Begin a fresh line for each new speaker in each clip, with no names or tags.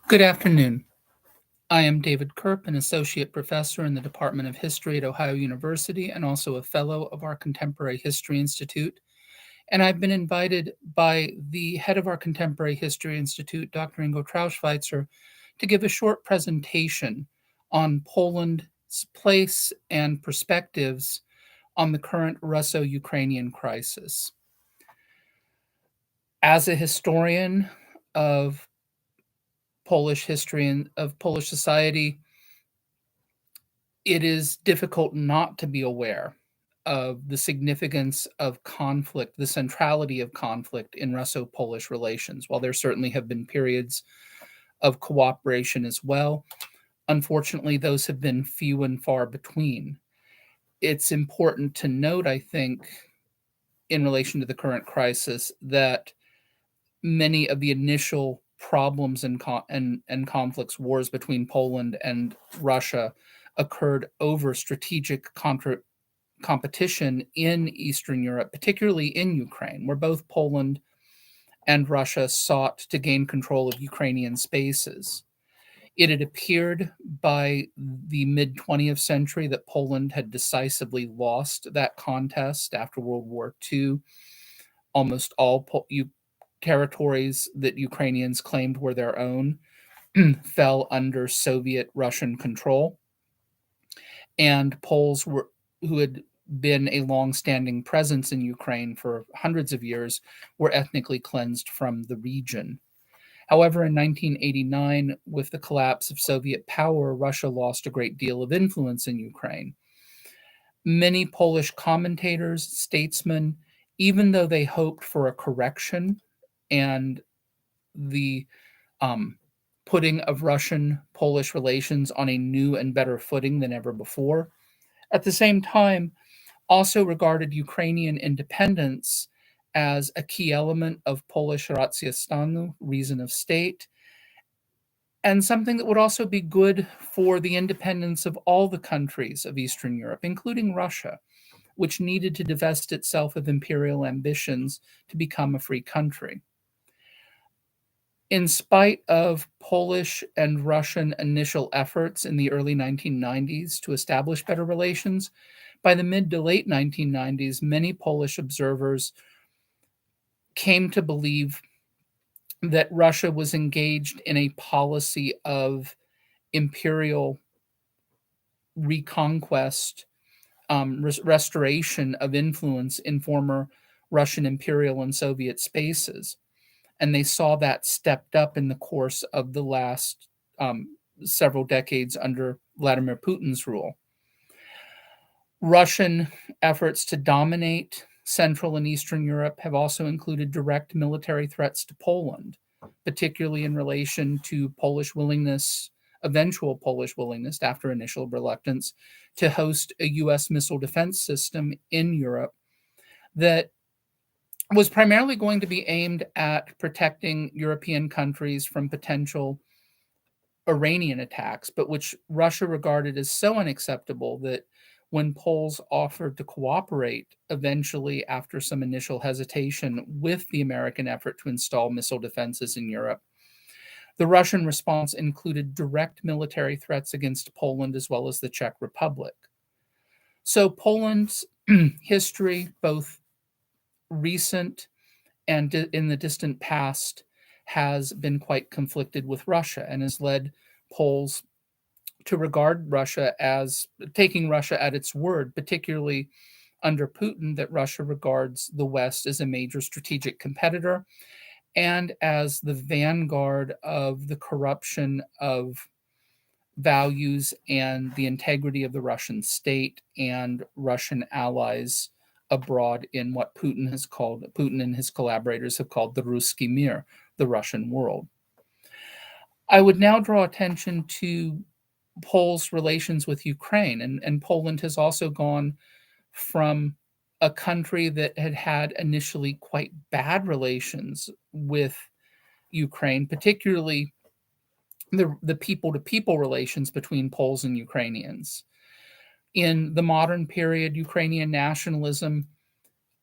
Good afternoon. I am David Kerp, an associate professor in the Department of History at Ohio University and also a fellow of our Contemporary History Institute. And I've been invited by the head of our Contemporary History Institute, Dr. Ingo Trauschweitzer, to give a short presentation on Poland's place and perspectives on the current Russo-Ukrainian crisis. As a historian of Polish history and of Polish society, it is difficult not to be aware of the significance of conflict, the centrality of conflict in Russo Polish relations. While there certainly have been periods of cooperation as well, unfortunately, those have been few and far between. It's important to note, I think, in relation to the current crisis, that many of the initial problems and conflicts, wars between Poland and Russia, occurred over strategic competition in Eastern Europe, particularly in Ukraine, where both Poland and Russia sought to gain control of Ukrainian spaces. It had appeared by the mid 20th century that Poland had decisively lost that contest after World War II. Almost all territories that Ukrainians claimed were their own fell under Soviet Russian control, and who had been a long-standing presence in Ukraine for hundreds of years were ethnically cleansed from the region. However, in 1989, with the collapse of Soviet power, Russia lost a great deal of influence in Ukraine. Many Polish commentators, statesmen, even though they hoped for a correction and the um, putting of Russian Polish relations on a new and better footing than ever before, at the same time, also regarded Ukrainian independence as a key element of Polish racja stanu, reason of state, and something that would also be good for the independence of all the countries of Eastern Europe, including Russia, which needed to divest itself of imperial ambitions to become a free country. In spite of Polish and Russian initial efforts in the early 1990s to establish better relations, by the mid to late 1990s, many Polish observers came to believe that Russia was engaged in a policy of imperial reconquest, restoration of influence in former Russian imperial and Soviet spaces. And they saw that stepped up in the course of the last several decades under Vladimir Putin's rule. Russian efforts to dominate Central and Eastern Europe have also included direct military threats to Poland, particularly in relation to eventual Polish willingness, after initial reluctance, to host a U.S. missile defense system in Europe that was primarily going to be aimed at protecting European countries from potential Iranian attacks, but which Russia regarded as so unacceptable that when Poles offered to cooperate, eventually, after some initial hesitation, with the American effort to install missile defenses in Europe, the Russian response included direct military threats against Poland as well as the Czech Republic. So Poland's history, both recent and in the distant past, has been quite conflicted with Russia and has led Poles to regard Russia as taking Russia at its word, particularly under Putin, that Russia regards the West as a major strategic competitor and as the vanguard of the corruption of values and the integrity of the Russian state and Russian allies abroad in what Putin and his collaborators have called the Ruski Mir, the Russian world. I would now draw attention to Poland's relations with Ukraine, and Poland has also gone from a country that had initially quite bad relations with Ukraine, particularly the people to people relations between Poles and Ukrainians. In the modern period, Ukrainian nationalism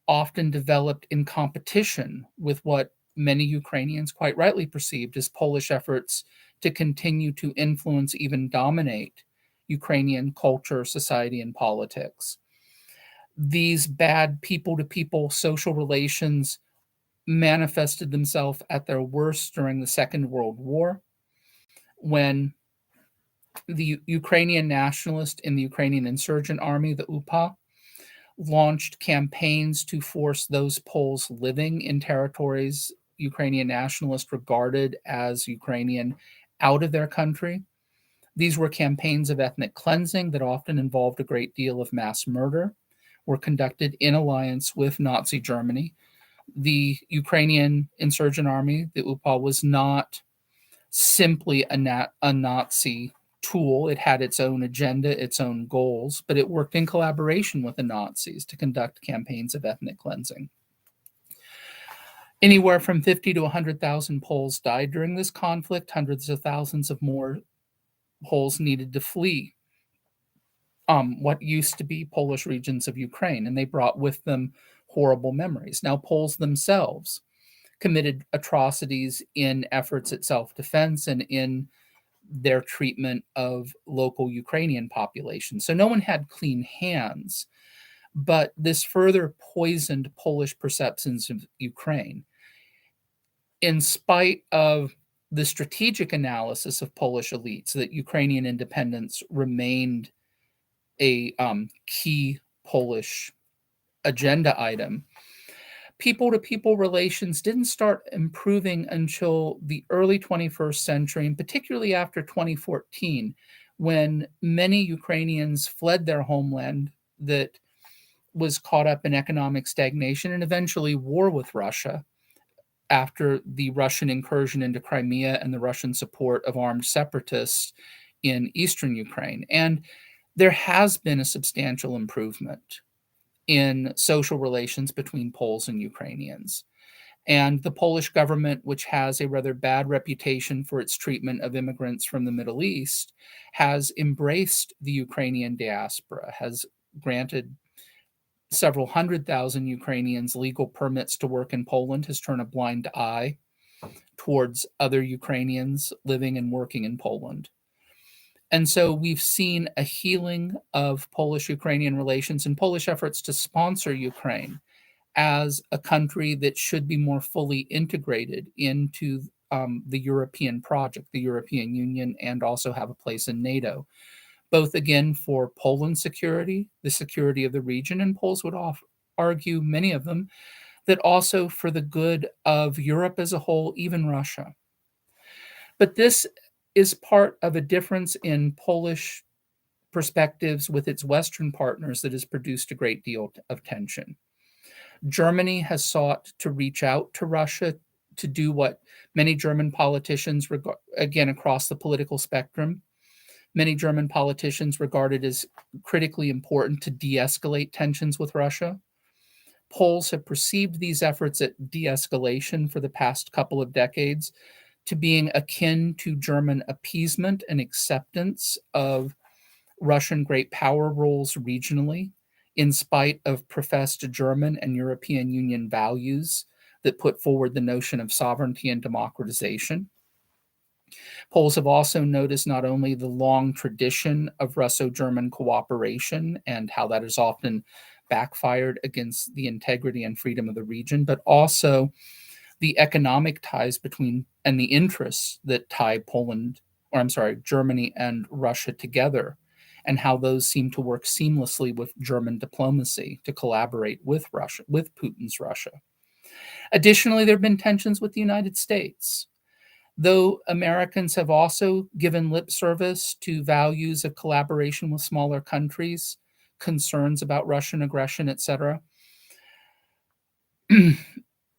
often developed in competition with what many Ukrainians quite rightly perceived as Polish efforts to continue to influence, even dominate Ukrainian culture, society, and politics. These bad people to people social relations manifested themselves at their worst during the Second World War, when the Ukrainian nationalist in the Ukrainian insurgent army, the UPA, launched campaigns to force those Poles living in territories Ukrainian nationalists regarded as Ukrainian out of their country. These were campaigns of ethnic cleansing that often involved a great deal of mass murder, were conducted in alliance with Nazi Germany. The Ukrainian insurgent army, the UPA, was not simply a Nazi tool. It had its own agenda, its own goals, but it worked in collaboration with the Nazis to conduct campaigns of ethnic cleansing. Anywhere from 50 to 100,000 Poles died during this conflict. Hundreds of thousands of more Poles needed to flee what used to be Polish regions of Ukraine, and they brought with them horrible memories. Now, Poles themselves committed atrocities in efforts at self defense and in their treatment of local Ukrainian populations. So no one had clean hands, but this further poisoned Polish perceptions of Ukraine. In spite of the strategic analysis of Polish elites that Ukrainian independence remained a key Polish agenda item, people to people relations didn't start improving until the early 21st century, and particularly after 2014, when many Ukrainians fled their homeland that was caught up in economic stagnation and eventually war with Russia after the Russian incursion into Crimea and the Russian support of armed separatists in eastern Ukraine. And there has been a substantial improvement in social relations between Poles and Ukrainians. And the Polish government, which has a rather bad reputation for its treatment of immigrants from the Middle East, has embraced the Ukrainian diaspora, has granted several 100,000 Ukrainians legal permits to work in Poland, has turned a blind eye towards other Ukrainians living and working in Poland. And so we've seen a healing of Polish Ukrainian relations and Polish efforts to sponsor Ukraine as a country that should be more fully integrated into the European project, the European Union, and also have a place in NATO, both again for Poland's security, the security of the region, and Poles would argue, many of them, that also for the good of Europe as a whole, even Russia. But this is part of a difference in Polish perspectives with its Western partners that has produced a great deal of tension. Germany has sought to reach out to Russia to do what many German politicians, again, across the political spectrum, many German politicians regard it as critically important to de escalate tensions with Russia. Poles have perceived these efforts at de escalation for the past couple of decades to being akin to German appeasement and acceptance of Russian great power roles regionally, in spite of professed German and European Union values that put forward the notion of sovereignty and democratization. Poles have also noticed not only the long tradition of Russo German cooperation and how that has often backfired against the integrity and freedom of the region, but also the economic ties between and the interests that tie Germany and Russia together, and how those seem to work seamlessly with German diplomacy to collaborate with Russia, with Putin's Russia. Additionally, there have been tensions with the United States. Though Americans have also given lip service to values of collaboration with smaller countries, concerns about Russian aggression, etc.,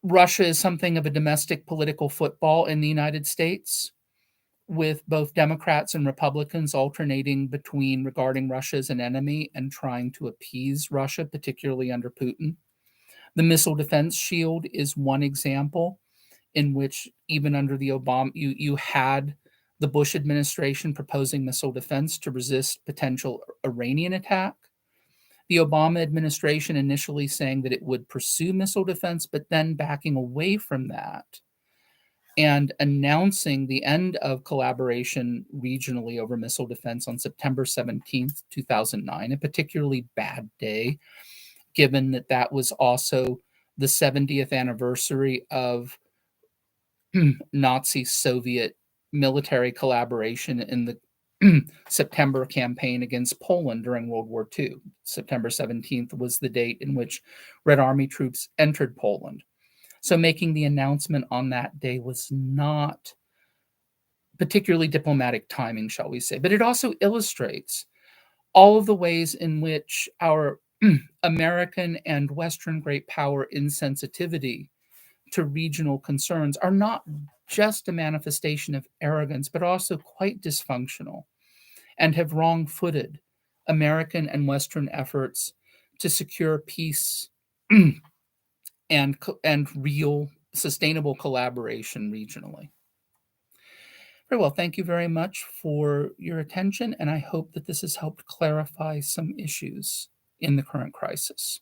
Russia is something of a domestic political football in the United States, with both Democrats and Republicans alternating between regarding Russia as an enemy and trying to appease Russia, particularly under Putin. The missile defense shield is one example in which, even under the Obama, you had the Bush administration proposing missile defense to resist potential Iranian attack. The Obama administration initially saying that it would pursue missile defense, but then backing away from that and announcing the end of collaboration regionally over missile defense on September 17th, 2009, a particularly bad day, given that that was also the 70th anniversary of Nazi Soviet military collaboration in the September campaign against Poland during World War II. September 17th was the date in which Red Army troops entered Poland. So making the announcement on that day was not particularly diplomatic timing, shall we say. But it also illustrates all of the ways in which our American and Western great power insensitivity to regional concerns are not just a manifestation of arrogance, but also quite dysfunctional and have wrong footed American and Western efforts to secure peace and real sustainable collaboration regionally. Very well. Thank you very much for your attention, and I hope that this has helped clarify some issues in the current crisis.